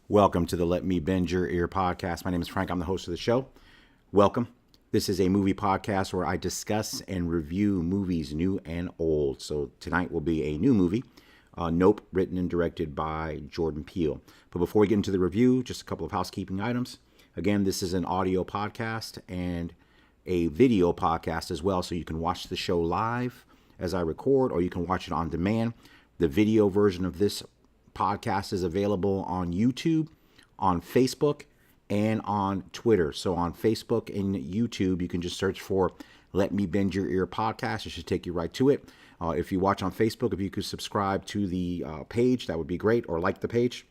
Welcome to the Let Me Bend Your Ear podcast. My name is Frank. I'm the host of the show. Welcome. This is a movie podcast where I discuss and review movies new and old. So tonight will be a new movie, Nope, written and directed by Jordan Peele. But before we get into the review, just a couple of housekeeping items. Again, this is an audio podcast and a video podcast as well, so you can watch the show live as I record, or you can watch it on demand. The video version of this podcast is available on YouTube, on Facebook, and on Twitter. So on Facebook and YouTube, you can just search for Let Me Bend Your Ear podcast. It should take you right to it. If you watch on Facebook, if you could subscribe to the page, that would be great, or like the page.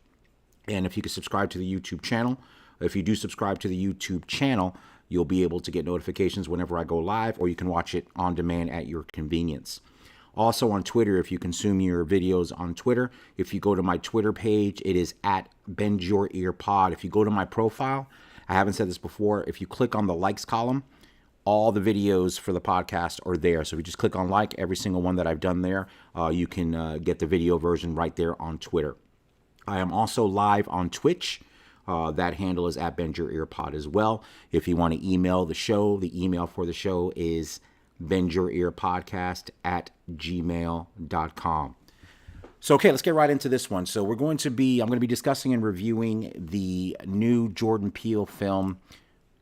And if you could subscribe to the YouTube channel, if you do subscribe to the YouTube channel, you'll be able to get notifications whenever I go live, or you can watch it on demand at your convenience. Also on Twitter, if you consume your videos on Twitter, if you go to my Twitter page, it is at Bend Your Ear Pod. If you go to my profile, I haven't said this before, if you click on the likes column, all the videos for the podcast are there. So if you just click on like every single one that I've done there, you can get the video version right there on Twitter. I am also live on Twitch. That handle is at Bend Your Ear Pod as well. If you want to email the show, the email for the show is bendyourearpodcast@gmail.com. So, okay, let's get right into this one. So I'm going to be discussing and reviewing the new Jordan Peele film,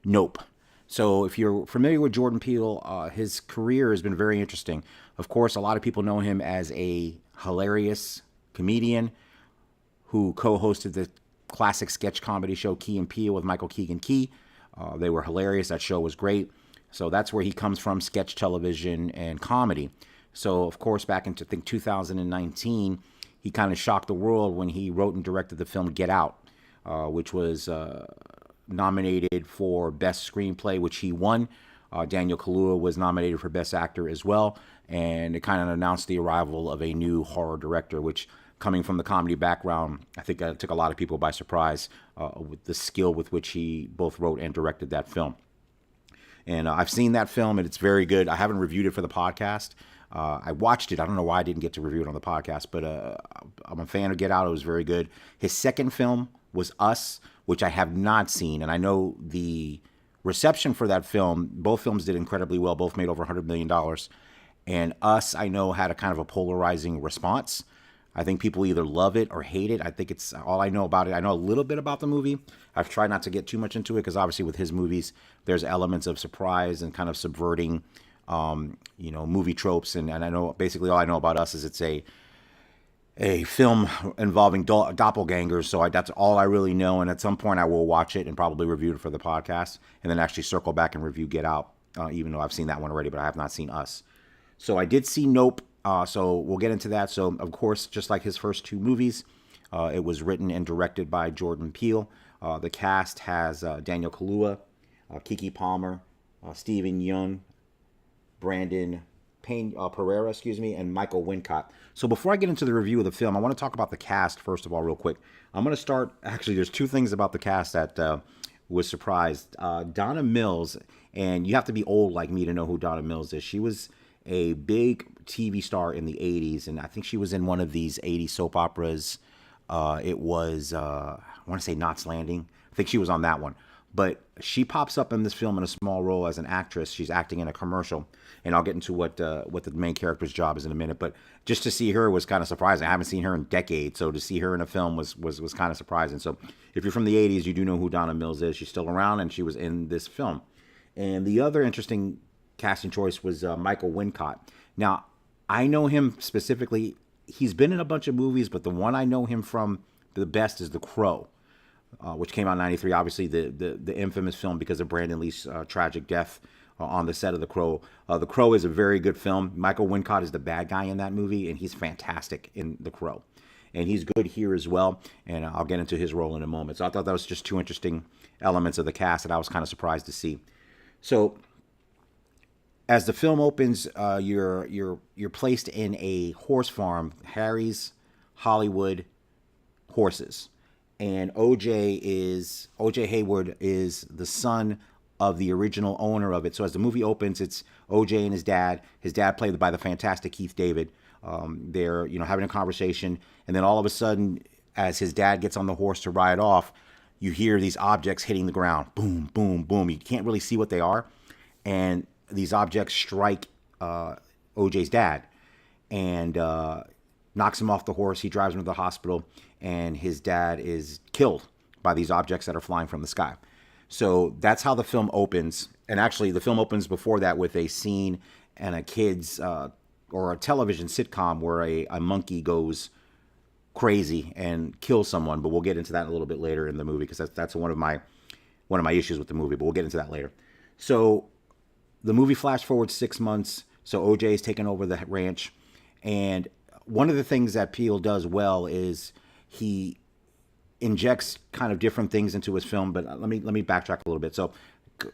Nope. So if you're familiar with Jordan Peele, his career has been very interesting. Of course, a lot of people know him as a hilarious comedian who co-hosted the classic sketch comedy show Key and Peele with Michael Keegan-Key. They were hilarious. That show was great. So that's where he comes from, sketch television and comedy. So, of course, back in, I think, 2019, he kind of shocked the world when he wrote and directed the film Get Out, which was nominated for Best Screenplay, which he won. Daniel Kaluuya was nominated for Best Actor as well. And it kind of announced the arrival of a new horror director, which, coming from the comedy background, I think took a lot of people by surprise with the skill with which he both wrote and directed that film. And I've seen that film, and it's very good. I haven't reviewed it for the podcast. I watched it. I don't know why I didn't get to review it on the podcast, but I'm a fan of Get Out. It was very good. His second film was Us, which I have not seen. And I know the reception for that film, both films did incredibly well. Both made over $100 million. And Us, I know, had a kind of a polarizing response. I think people either love it or hate it. I think it's all I know about it. I know a little bit about the movie. I've tried not to get too much into it because obviously with his movies, there's elements of surprise and kind of subverting, movie tropes. And I know basically all I know about Us is it's a film involving doppelgangers. So that's all I really know. And at some point I will watch it and probably review it for the podcast and then actually circle back and review Get Out, even though I've seen that one already, but I have not seen Us. So I did see Nope. So we'll get into that. So, of course, just like his first two movies, it was written and directed by Jordan Peele. The cast has Daniel Kaluuya, Keke Palmer, Steven Yeun, Brandon Pereira, and Michael Wincott. So before I get into the review of the film, I want to talk about the cast first of all real quick. I'm going to start, actually, there's two things about the cast that was surprised. Donna Mills, and you have to be old like me to know who Donna Mills is. She was a big TV star in the 80s, and I think she was in one of these 80s soap operas. It was, I want to say Knots Landing. I think she was on that one. But she pops up in this film in a small role as an actress. She's acting in a commercial, and I'll get into what the main character's job is in a minute. But just to see her was kind of surprising. I haven't seen her in decades, so to see her in a film was kind of surprising. So if you're from the 80s, you do know who Donna Mills is. She's still around, and she was in this film. And the other interesting casting choice was Michael Wincott. Now, I know him specifically. He's been in a bunch of movies, but the one I know him from the best is The Crow, which came out in 93. Obviously, the infamous film because of Brandon Lee's tragic death on the set of The Crow. The Crow is a very good film. Michael Wincott is the bad guy in that movie, and he's fantastic in The Crow. And he's good here as well, and I'll get into his role in a moment. So I thought that was just two interesting elements of the cast that I was kind of surprised to see. So as the film opens, you're placed in a horse farm, Harry's Hollywood Horses, and O.J. Hayward is the son of the original owner of it. So as the movie opens, it's O.J. and his dad. His dad, played by the fantastic Keith David. They're having a conversation, and then all of a sudden, as his dad gets on the horse to ride off, you hear these objects hitting the ground. Boom, boom, boom. You can't really see what they are. And these objects strike OJ's dad and knocks him off the horse. He drives him to the hospital, and his dad is killed by these objects that are flying from the sky. So that's how the film opens. And actually, the film opens before that with a scene and a kid's or a television sitcom where a monkey goes crazy and kills someone. But we'll get into that in a little bit later in the movie, because that's one of my issues with the movie. But we'll get into that later. So the movie flash forward 6 months. So OJ is taking over the ranch, and one of the things that Peele does well is he injects kind of different things into his film. But let me backtrack a little bit. So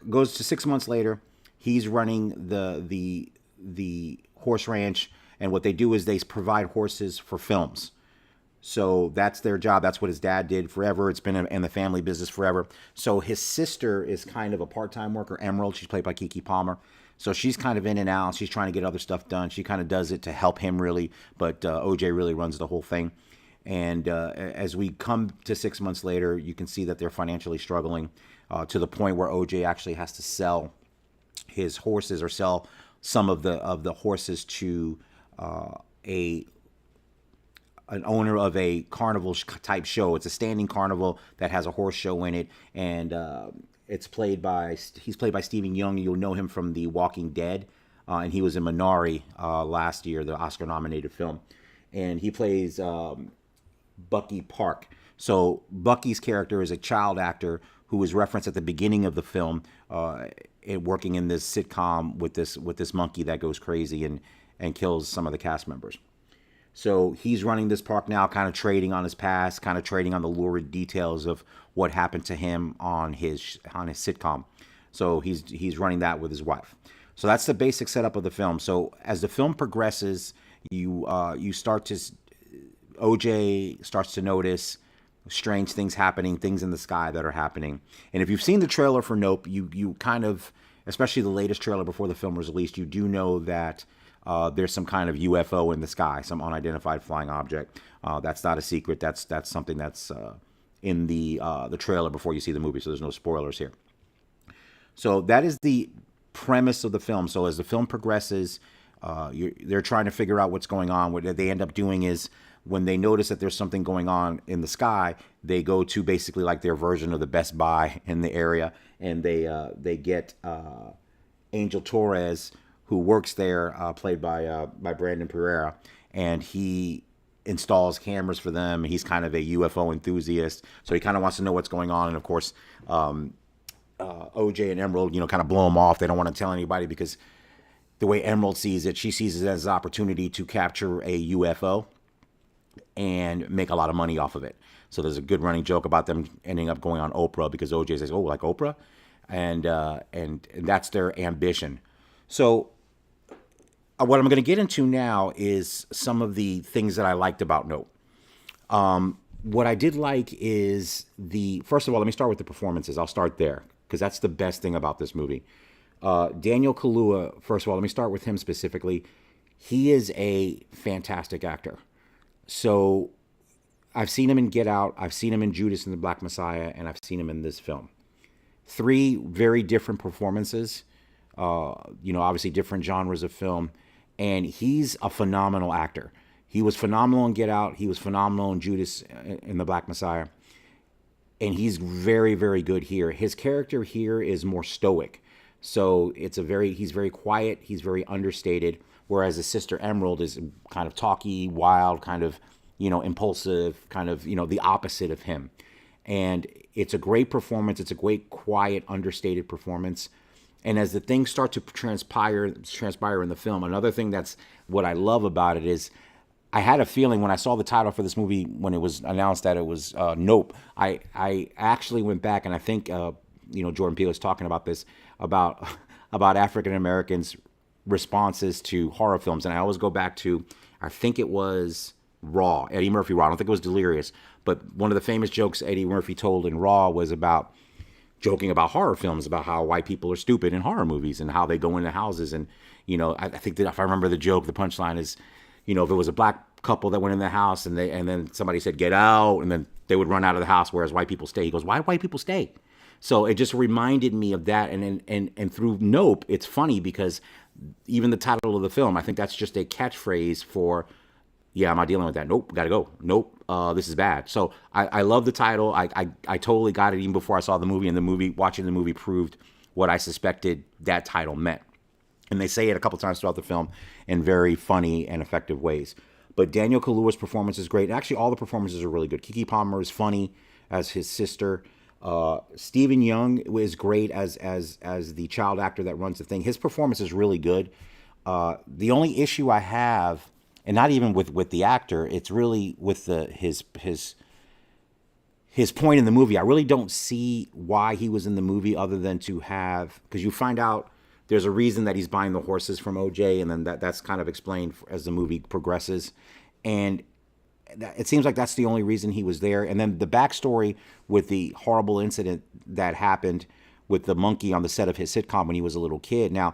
goes to 6 months later. He's running the horse ranch, and what they do is they provide horses for films. So that's their job. That's what his dad did forever. It's been in the family business forever. So his sister is kind of a part-time worker, Emerald. She's played by Keke Palmer. So she's kind of in and out. She's trying to get other stuff done. She kind of does it to help him, really. But OJ really runs the whole thing. And as we come to 6 months later, you can see that they're financially struggling to the point where OJ actually has to sell his horses, or sell some of the horses to an owner of a carnival type show. It's a standing carnival that has a horse show in it, and he's played by Stephen Young. You'll know him from The Walking Dead, and he was in Minari last year, the Oscar-nominated film, and he plays Bucky Park. So Bucky's character is a child actor who was referenced at the beginning of the film, working in this sitcom with this monkey that goes crazy and kills some of the cast members. So he's running this park now, kind of trading on his past, kind of trading on the lurid details of what happened to him on his sitcom. So he's running that with his wife. So that's the basic setup of the film. So as the film progresses, OJ starts to notice strange things happening, things in the sky that are happening. And if you've seen the trailer for Nope, you kind of, especially the latest trailer before the film was released, you do know that there's some kind of UFO in the sky, some unidentified flying object. That's not a secret. That's something that's in the trailer before you see the movie, so there's no spoilers here. So that is the premise of the film. So as the film progresses, they're trying to figure out what's going on. What they end up doing is, when they notice that there's something going on in the sky, they go to basically like their version of the Best Buy in the area, and they get Angel Torres, who works there, played by Brandon Pereira, and he installs cameras for them. He's kind of a UFO enthusiast, so he kind of wants to know what's going on. And of course, OJ and Emerald, kind of blow him off. They don't want to tell anybody, because the way Emerald sees it, she sees it as an opportunity to capture a UFO and make a lot of money off of it. So there's a good running joke about them ending up going on Oprah, because OJ says, "Oh, like Oprah," and that's their ambition. So what I'm going to get into now is some of the things that I liked about Nope. What I did like is first of all, let me start with the performances. I'll start there, because that's the best thing about this movie. Daniel Kaluuya, first of all, let me start with him specifically. He is a fantastic actor. So I've seen him in Get Out, I've seen him in Judas and the Black Messiah, and I've seen him in this film. 3 very different performances, obviously different genres of film, and he's a phenomenal actor. He was phenomenal in Get Out, he was phenomenal in Judas and the Black Messiah, and he's very, very good here. His character here is more stoic, so he's very quiet, he's very understated, whereas his sister Emerald is kind of talky, wild, kind of, impulsive, kind of, the opposite of him. And it's a great performance. It's a great, quiet, understated performance. And as the things start to transpire in the film, another thing that's what I love about it is, I had a feeling when I saw the title for this movie, when it was announced that it was Nope, I actually went back, and I think, Jordan Peele was talking about this, about African Americans' responses to horror films, and I always go back to, I think it was Raw, Eddie Murphy Raw. I don't think it was Delirious, but one of the famous jokes Eddie Murphy told in Raw was about joking about horror films, about how white people are stupid in horror movies and how they go into houses. And I think that if I remember the joke, the punchline is, if it was a black couple that went in the house, and then somebody said get out, and then they would run out of the house, whereas white people stay. He goes, why do white people stay? So it just reminded me of that, and through Nope, it's funny because even the title of the film, I think that's just a catchphrase for, yeah, I'm not dealing with that. Nope, gotta go. Nope, this is bad. So I love the title. I totally got it even before I saw the movie, and watching the movie proved what I suspected that title meant. And they say it a couple times throughout the film in very funny and effective ways. But Daniel Kaluuya's performance is great. Actually, all the performances are really good. Keke Palmer is funny as his sister. Stephen Young is great as the child actor that runs the thing. His performance is really good. The only issue I have, and not even with the actor, it's really with his point in the movie. I really don't see why he was in the movie other than to have, because you find out there's a reason that he's buying the horses from OJ, and then that's kind of explained as the movie progresses. And it seems like that's the only reason he was there. And then the backstory with the horrible incident that happened with the monkey on the set of his sitcom when he was a little kid. Now,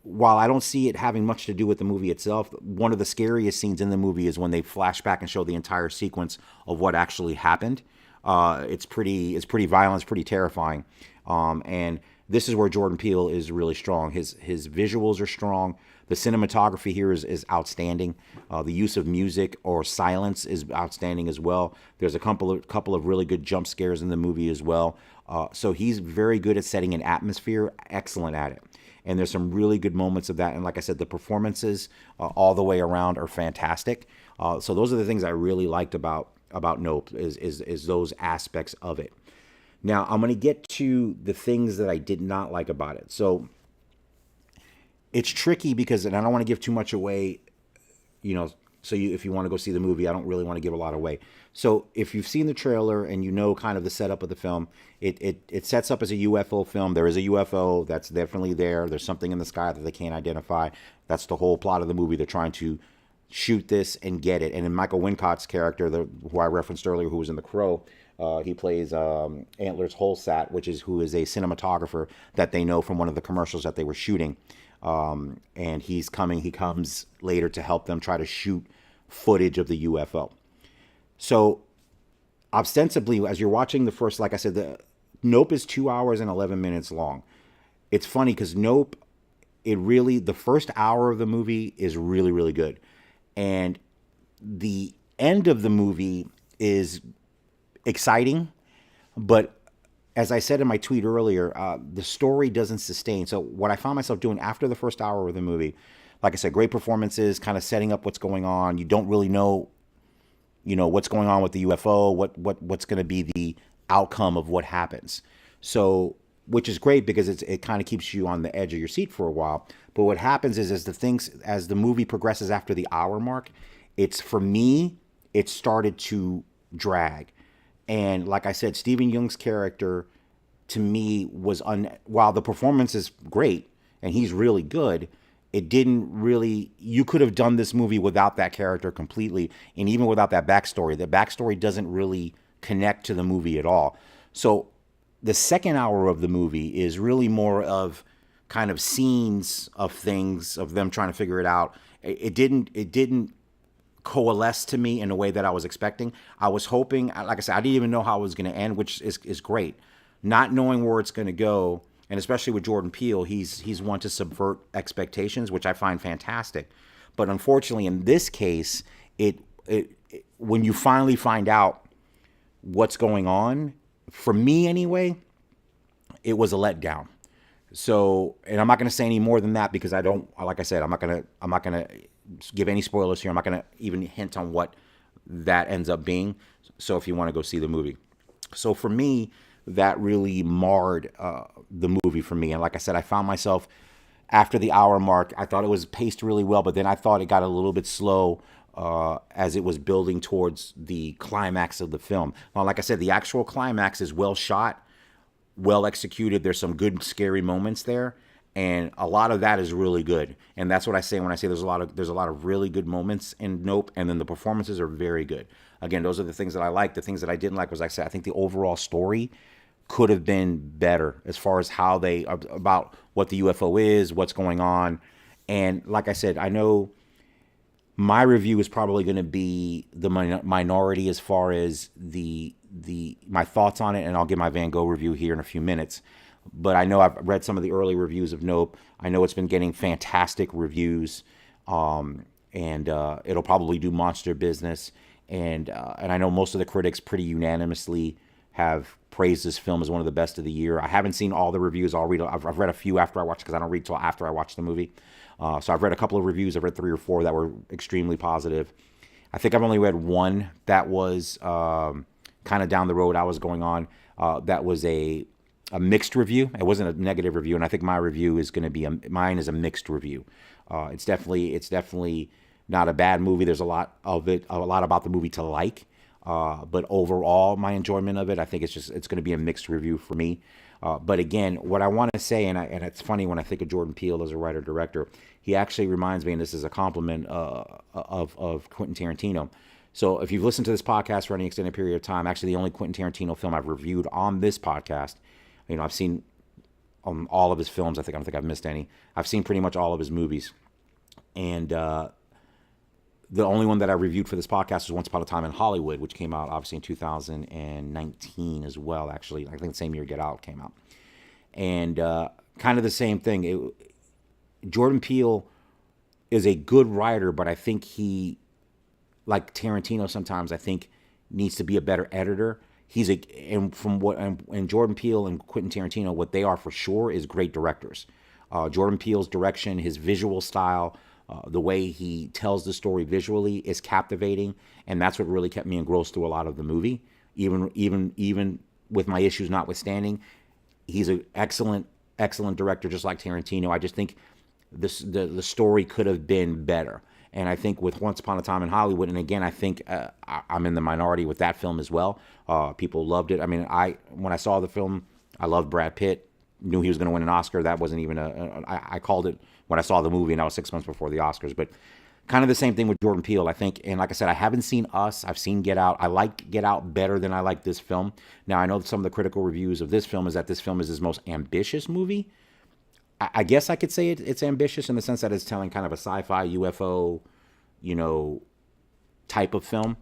while I don't see it having much to do with the movie itself, one of the scariest scenes in the movie is when they flash back and show the entire sequence of what actually happened. It's pretty violent, it's pretty terrifying. And this is where Jordan Peele is really strong. His visuals are strong. The cinematography here is outstanding. The use of music or silence is outstanding as well. There's a couple of really good jump scares in the movie as well. So he's very good at setting an atmosphere, excellent at it. And there's some really good moments of that. And like I said, the performances all the way around are fantastic. So those are the things I really liked about Nope is those aspects of it. Now, I'm going to get to the things that I did not like about it. So it's tricky because, and I don't want to give too much away, so if you want to go see the movie, I don't really want to give a lot away. So if you've seen the trailer and you know kind of the setup of the film, it sets up as a UFO film. There is a UFO that's definitely there. There's something in the sky that they can't identify. That's the whole plot of the movie. They're trying to shoot this and get it. And in Michael Wincott's character, who I referenced earlier, who was in The Crow, he plays Antlers Holsat, who is a cinematographer that they know from one of the commercials that they were shooting. And he comes later to help them try to shoot footage of the UFO. So ostensibly, as you're watching the first, like I said, the Nope is 2 hours and 11 minutes long. It's funny because Nope, the first hour of the movie is really, really good. And the end of the movie is exciting, but as I said in my tweet earlier, the story doesn't sustain. So what I found myself doing after the first hour of the movie, like I said, great performances, kind of setting up what's going on. You don't really know, what's going on with the UFO, what's going to be the outcome of what happens. So, which is great because it kind of keeps you on the edge of your seat for a while. But what happens is as the movie progresses after the hour mark, for me, it started to drag. And like I said, Stephen Young's character, to me, while the performance is great and he's really good, you could have done this movie without that character completely, and even without that backstory. The backstory doesn't really connect to the movie at all. So the second hour of the movie is really more of kind of scenes of things, of them trying to figure it out. It didn't coalesce to me in a way that I was expecting. I was hoping, like I said, I didn't even know how it was going to end, which is great. Not knowing where it's going to go, and especially with Jordan Peele, he's one to subvert expectations, which I find fantastic. But unfortunately, in this case, when you finally find out what's going on, for me anyway, it was a letdown. So, and I'm not going to say any more than that because like I said, I'm not going to give any spoilers here. I'm not going to even hint on what that ends up being. So if you want to go see the movie. So for me, that really marred the movie for me. And like I said, I found myself after the hour mark, I thought it was paced really well, but then I thought it got a little bit slow as it was building towards the climax of the film. Now, like I said, the actual climax is well shot, well executed. There's some good scary moments there. And a lot of that is really good. And that's what I say when I say there's a lot of really good moments in Nope, and then the performances are very good. Again, those are the things that I like. The things that I didn't like was, like I said, I think the overall story could have been better as far as about what the UFO is, what's going on. And like I said, I know My review is probably going to be the minority as far as the my thoughts on it, and I'll give my Van Gogh review here in a few minutes. But I know I've read some of the early reviews of Nope. I know it's been getting fantastic reviews, and it'll probably do monster business. And I know most of the critics pretty unanimously have praised this film as one of the best of the year. I haven't seen all the reviews. I've read a few after I watched, because I don't read till after I watch the movie. So I've read a couple of reviews. I've read 3 or 4 that were extremely positive. I think I've only read one that was kind of down the road I was going on. That was a mixed review. It wasn't a negative review, and I think my review is going to be mine is a mixed review. It's definitely not a bad movie. There's a lot about the movie to like. But overall, my enjoyment of it, I think it's going to be a mixed review for me. But again, what I want to say, and it's funny when I think of Jordan Peele as a writer director, he actually reminds me, and this is a compliment of Quentin Tarantino. So if you've listened to this podcast for any extended period of time, actually the only Quentin Tarantino film I've reviewed on this podcast, I've seen all of his films. I don't think I've missed any. I've seen pretty much all of his movies, and the only one that I reviewed for this podcast was Once Upon a Time in Hollywood, which came out obviously in 2019 as well, actually. I think the same year Get Out came out. And kind of the same thing. Jordan Peele is a good writer, but I think he, like Tarantino sometimes, I think needs to be a better editor. And Jordan Peele and Quentin Tarantino, what they are for sure is great directors. Jordan Peele's direction, his visual style, the way he tells the story visually is captivating, and that's what really kept me engrossed through a lot of the movie. Even with my issues notwithstanding, he's an excellent director, just like Tarantino. I just think the story could have been better. And I think with Once Upon a Time in Hollywood, and again, I think I'm in the minority with that film as well. People loved it. I mean, when I saw the film, I loved Brad Pitt. Knew he was going to win an Oscar. That wasn't even I called it when I saw the movie, and that was 6 months before the Oscars. But kind of the same thing with Jordan Peele, I think. And like I said, I haven't seen Us. I've seen Get Out. I like Get Out better than I like this film. Now, I know some of the critical reviews of this film is that this film is his most ambitious movie. I guess I could say it's ambitious in the sense that it's telling kind of a sci-fi UFO, type of film.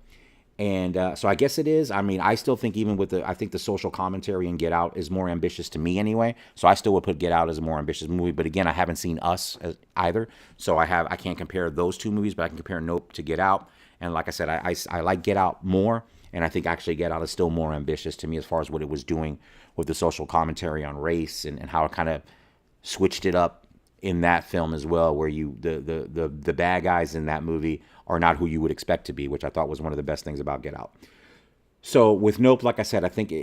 And so I guess it is. I mean, I still think I think the social commentary in Get Out is more ambitious to me anyway. So I still would put Get Out as a more ambitious movie. But again, I haven't seen Us either. So I can't compare those two movies, but I can compare Nope to Get Out. And like I said, I like Get Out more. And I think actually Get Out is still more ambitious to me as far as what it was doing with the social commentary on race and how it kind of switched it up in that film as well, where the bad guys in that movie are not who you would expect to be, which I thought was one of the best things about Get Out. So with Nope, like I said, I think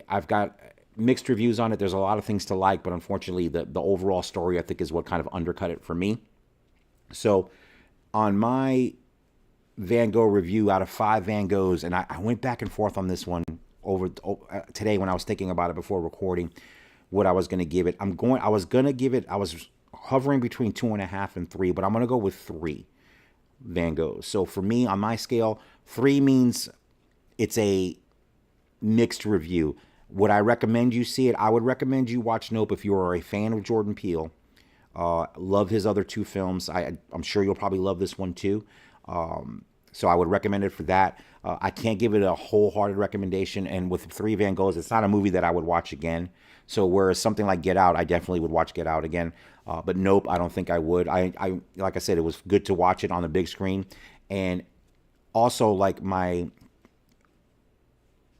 I've got mixed reviews on it. There's a lot of things to like, but unfortunately the overall story, I think, is what kind of undercut it for me. So on my Van Gogh review, out of 5 Van Goghs, and I went back and forth on this one over today when I was thinking about it before recording, what I was going to give it. I was hovering between 2.5 and 3, but I'm going to go with 3 Van Goghs. So for me, on my scale, 3 means it's a mixed review. Would I recommend you see it? I would recommend you watch Nope if you are a fan of Jordan Peele. Love his other 2 films. I'm sure you'll probably love this one too. So I would recommend it for that. I can't give it a wholehearted recommendation. And with 3 Van Goghs, it's not a movie that I would watch again. So whereas something like Get Out, I definitely would watch Get Out again. But Nope, I don't think I would. I like I said, it was good to watch it on the big screen. And also, like my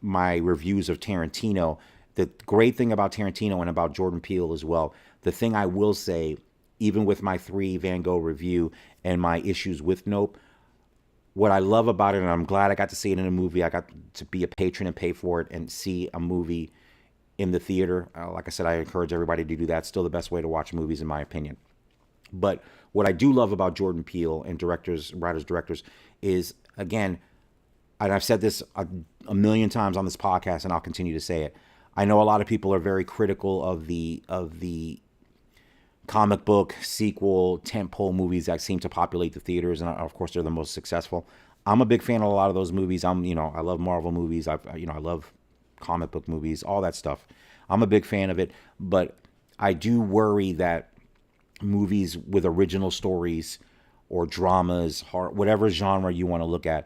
reviews of Tarantino, the great thing about Tarantino and about Jordan Peele as well, the thing I will say, even with my 3 Van Gogh review and my issues with Nope, what I love about it, and I'm glad I got to see it in a movie, I got to be a patron and pay for it and see a movie in the theater. Like I said, I encourage everybody to do that. It's still the best way to watch movies, in my opinion. But what I do love about Jordan Peele and writers, directors, is, again, and I've said this a million times on this podcast, and I'll continue to say it. I know a lot of people are very critical of the comic book sequel tentpole movies that seem to populate the theaters, and of course they're the most successful. I'm a big fan of a lot of those movies. I love Marvel movies. I love comic book movies, all that stuff. I'm a big fan of it, but I do worry that movies with original stories or dramas, horror, whatever genre you want to look at,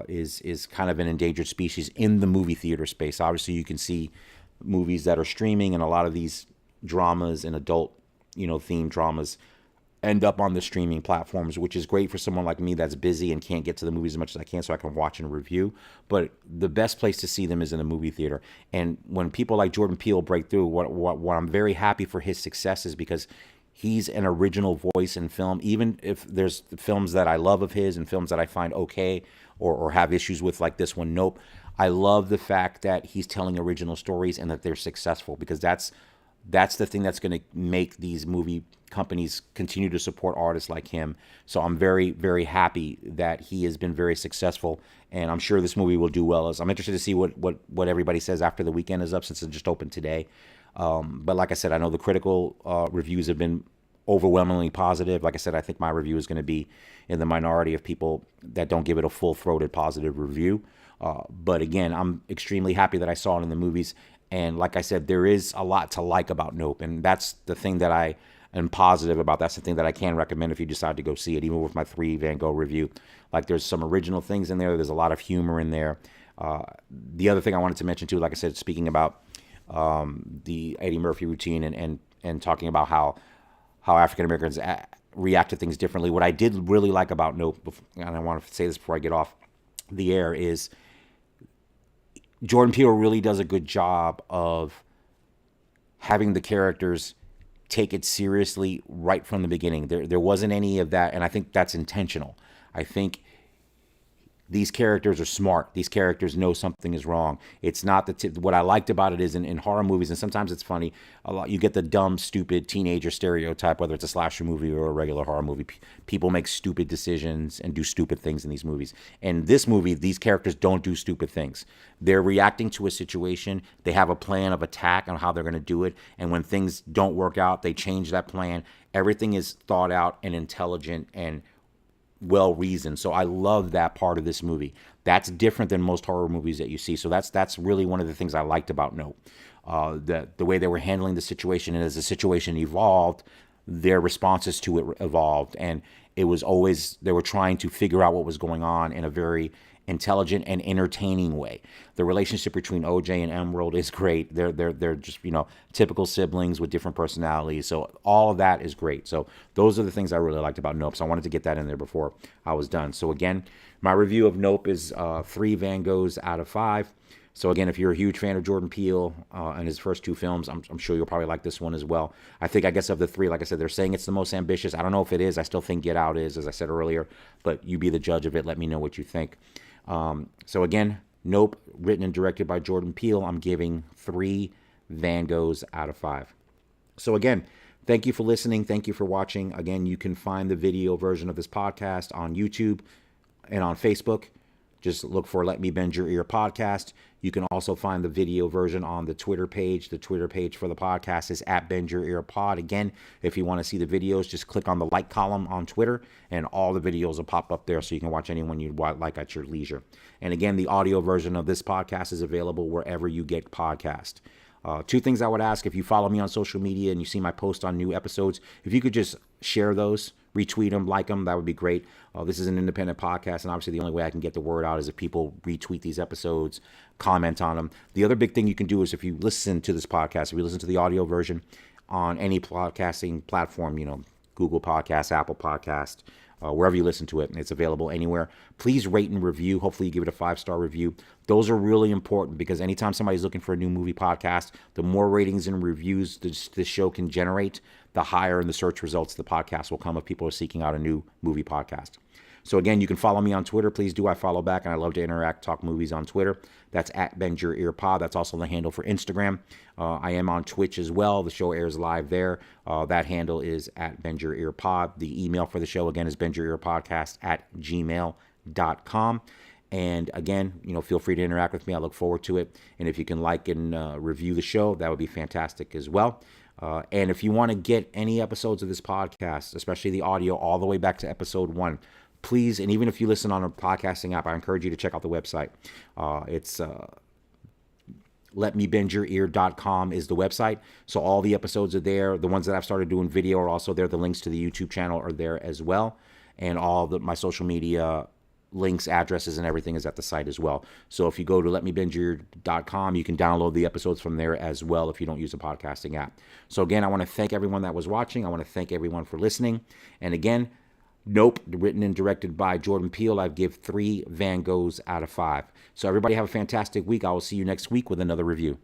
is kind of an endangered species in the movie theater space. Obviously, you can see movies that are streaming, and a lot of these dramas and adult, themed dramas end up on the streaming platforms, which is great for someone like me that's busy and can't get to the movies as much as I can, so I can watch and review. But the best place to see them is in a movie theater. And when people like Jordan Peele break through, what I'm very happy for his success is because he's an original voice in film. Even if there's films that I love of his and films that I find okay or have issues with, like this one, Nope, I love the fact that he's telling original stories and that they're successful, because that's the thing that's going to make these movie companies continue to support artists like him. So I'm very, very happy that he has been very successful, and I'm sure this movie will do well. I'm interested to see what everybody says after the weekend is up, since it just opened today. But like I said, I know the critical reviews have been overwhelmingly positive. Like I said, I think my review is going to be in the minority of people that don't give it a full-throated positive review. But again, I'm extremely happy that I saw it in the movies. And like I said, there is a lot to like about Nope. And that's the thing that I am positive about. That's the thing that I can recommend if you decide to go see it, even with my 3 Van Gogh review. Like, there's some original things in there. There's a lot of humor in there. The other thing I wanted to mention too, like I said, speaking about the Eddie Murphy routine and talking about how African Americans react to things differently. What I did really like about Nope, and I want to say this before I get off the air, is Jordan Peele really does a good job of having the characters take it seriously right from the beginning. There wasn't any of that, and I think that's intentional. I think these characters are smart. These characters know something is wrong. It's not what I liked about it is in horror movies, and sometimes it's funny, a lot you get the dumb, stupid teenager stereotype, whether it's a slasher movie or a regular horror movie. People make stupid decisions and do stupid things in these movies. In this movie, these characters don't do stupid things. They're reacting to a situation. They have a plan of attack on how they're going to do it, and when things don't work out, they change that plan. Everything is thought out and intelligent and well reasoned. So I love that part of this movie. That's different than most horror movies that you see. So that's really one of the things I liked about Nope. The way they were handling the situation, and as the situation evolved, their responses to it evolved, and it was always, they were trying to figure out what was going on in a very intelligent and entertaining way. The relationship between OJ and Emerald is great. They're just, typical siblings with different personalities. So all of that is great. So those are the things I really liked about Nope. So I wanted to get that in there before I was done. So again, my review of Nope is 3 Van Goghs out of 5. So again, if you're a huge fan of Jordan Peele and his first 2 films, I'm sure you'll probably like this one as well. I guess of the 3, like I said, they're saying it's the most ambitious. I don't know if it is. I still think Get Out is, as I said earlier, but you be the judge of it. Let me know what you think. So again, Nope, written and directed by Jordan Peele. I'm giving 3 Van Goghs out of 5. So again, thank you for listening. Thank you for watching. Again, you can find the video version of this podcast on YouTube and on Facebook. Just look for Let Me Bend Your Ear podcast. You can also find the video version on the Twitter page. The Twitter page for the podcast is @BendYourEarPod. Again, if you want to see the videos, just click on the like column on Twitter, and all the videos will pop up there so you can watch anyone you like at your leisure. And again, the audio version of this podcast is available wherever you get podcasts. 2 things I would ask: if you follow me on social media and you see my post on new episodes, if you could just share those, retweet them, like them, that would be great. This is an independent podcast, and obviously the only way I can get the word out is if people retweet these episodes, comment on them. The other big thing you can do is if you listen to this podcast, if you listen to the audio version on any podcasting platform, Google Podcasts, Apple Podcasts, wherever you listen to it, and it's available anywhere, please rate and review. Hopefully you give it a 5-star review. Those are really important, because anytime somebody's looking for a new movie podcast, the more ratings and reviews this show can generate, the higher in the search results the podcast will come if people are seeking out a new movie podcast. So again, you can follow me on Twitter. Please do. I follow back, and I love to interact, talk movies on Twitter. That's @BendYourEarPod. That's also the handle for Instagram. I am on Twitch as well. The show airs live there. That handle is @BendYourEarPod. The email for the show, again, is BendYourEarPodcast@gmail.com. And again, feel free to interact with me. I look forward to it. And if you can like and review the show, that would be fantastic as well. And if you want to get any episodes of this podcast, especially the audio, all the way back to episode 1, please, and even if you listen on a podcasting app, I encourage you to check out the website. It's letmebendYourEar.com is the website. So all the episodes are there. The ones that I've started doing video are also there. The links to the YouTube channel are there as well. and my social media links, addresses, and everything is at the site as well. So if you go to letmebingeyour.com, you can download the episodes from there as well if you don't use a podcasting app. So again, I want to thank everyone that was watching. I want to thank everyone for listening. And again, Nope, written and directed by Jordan Peele. I give 3 Van Goghs out of 5. So everybody have a fantastic week. I will see you next week with another review.